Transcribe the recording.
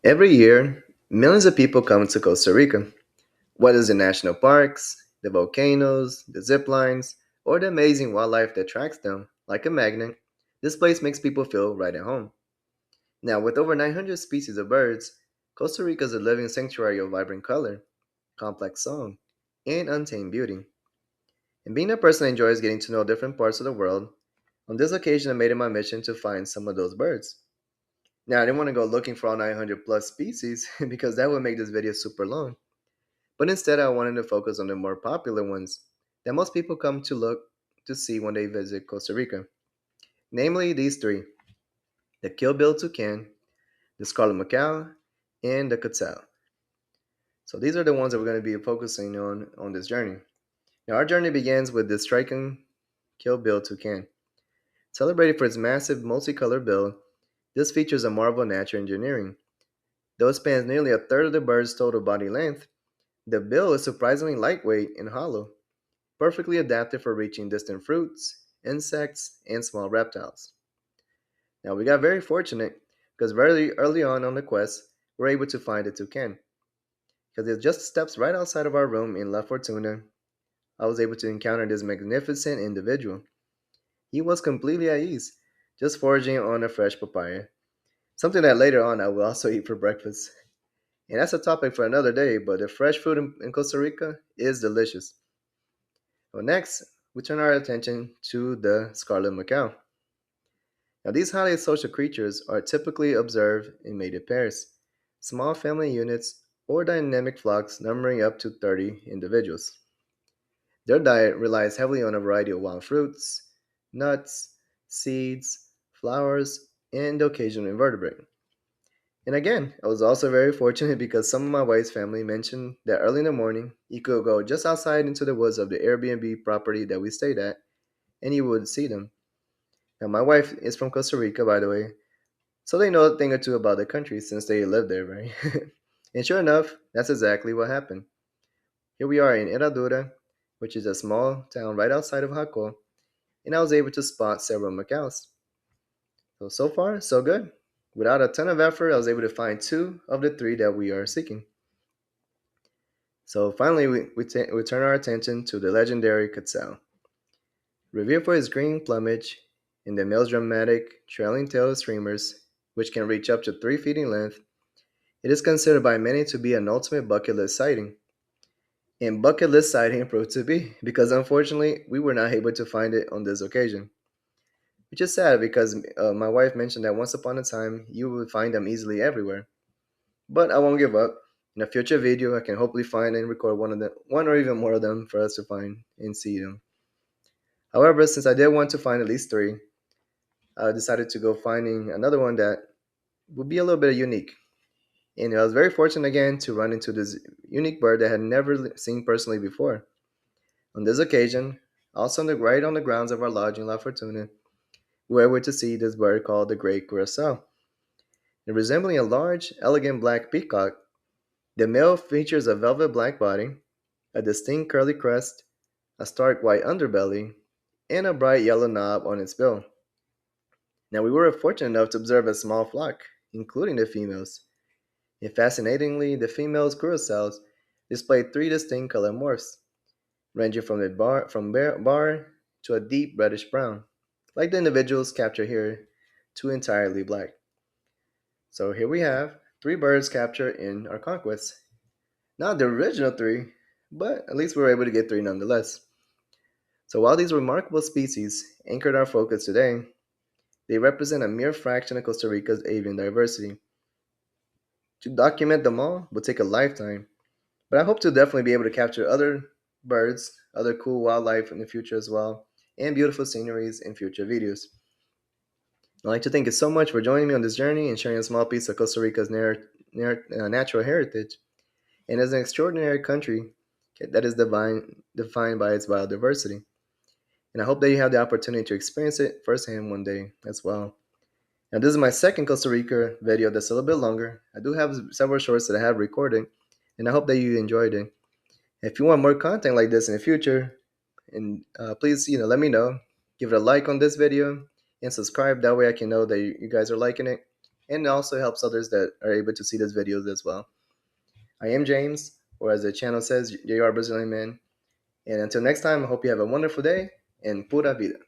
Every year, millions of people come to Costa Rica. Whether it's the national parks, the volcanoes, the zip lines, or the amazing wildlife that attracts them, like a magnet, this place makes people feel right at home. Now, with over 900 species of birds, Costa Rica is a living sanctuary of vibrant color, complex song, and untamed beauty. And being a person that enjoys getting to know different parts of the world, on this occasion I made it my mission to find some of those birds. Now, I didn't want to go looking for all 900 plus species because that would make this video super long. But instead, I wanted to focus on the more popular ones that most people come to look to see when they visit Costa Rica. Namely, these three: the Keel-Billed Toucan, the Scarlet Macaw, and the Quetzal. So these are the ones that we're going to be focusing on this journey. Now, our journey begins with the striking Keel-Billed Toucan. Celebrated for its massive multicolored bill, this features a marvel of natural engineering. Though it spans nearly a third of the bird's total body length, the bill is surprisingly lightweight and hollow, perfectly adapted for reaching distant fruits, insects, and small reptiles. Now, we got very fortunate because very early on the quest, we were able to find a toucan. Because it just steps right outside of our room in La Fortuna, I was able to encounter this magnificent individual. He was completely at ease, just foraging on a fresh papaya, something that later on I will also eat for breakfast. And that's a topic for another day, but the fresh fruit in Costa Rica is delicious. Well, next, we turn our attention to the Scarlet Macaw. Now, these highly social creatures are typically observed in mated pairs, small family units, or dynamic flocks numbering up to 30 individuals. Their diet relies heavily on a variety of wild fruits, nuts, seeds, flowers, and the occasional invertebrate. And again, I was also very fortunate because some of my wife's family mentioned that early in the morning, you could go just outside into the woods of the Airbnb property that we stayed at, and you would see them. Now, my wife is from Costa Rica, by the way, so they know a thing or two about the country since they live there, right? And sure enough, that's exactly what happened. Here we are in Herradura, which is a small town right outside of Jaco, and I was able to spot several macaws. So far, so good. Without a ton of effort, I was able to find two of the three that we are seeking. So finally, we turn our attention to the legendary Quetzal. Revered for his green plumage and the male's dramatic trailing tail streamers, which can reach up to 3 feet in length, it is considered by many to be an ultimate bucket list sighting. And bucket list sighting proved to be, because unfortunately, we were not able to find it on this occasion. Which is sad because my wife mentioned that once upon a time, you would find them easily everywhere. But I won't give up. In a future video, I can hopefully find and record one or even more of them for us to find and see them. However, since I did want to find at least three, I decided to go finding another one that would be a little bit unique. And I was very fortunate again to run into this unique bird that I had never seen personally before. On this occasion, also right on the grounds of our lodge in La Fortuna, we were able to see this bird called the Great Curacao. And resembling a large, elegant black peacock, the male features a velvet black body, a distinct curly crest, a stark white underbelly, and a bright yellow knob on its bill. Now, we were fortunate enough to observe a small flock, including the females. And fascinatingly, the females curassows displayed three distinct color morphs, ranging from bar to a deep reddish brown, like the individuals captured here, to entirely black. So here we have three birds captured in our conquest. Not the original three, but at least we were able to get three nonetheless. So while these remarkable species anchored our focus today, they represent a mere fraction of Costa Rica's avian diversity. To document them all will take a lifetime, but I hope to definitely be able to capture other birds, other cool wildlife in the future as well, and beautiful sceneries in future videos. I'd like to thank you so much for joining me on this journey and sharing a small piece of Costa Rica's natural heritage. And as an extraordinary country that is defined by its biodiversity. And I hope that you have the opportunity to experience it firsthand one day as well. Now, this is my second Costa Rica video that's a little bit longer. I do have several shorts that I have recorded, and I hope that you enjoyed it. If you want more content like this in the future, and please, let me know. Give it a like on this video and subscribe. That way, I can know that you guys are liking it. and it also helps others that are able to see these videos as well. I am James, or as the channel says, JR Brazilian Man. And until next time, I hope you have a wonderful day and pura vida.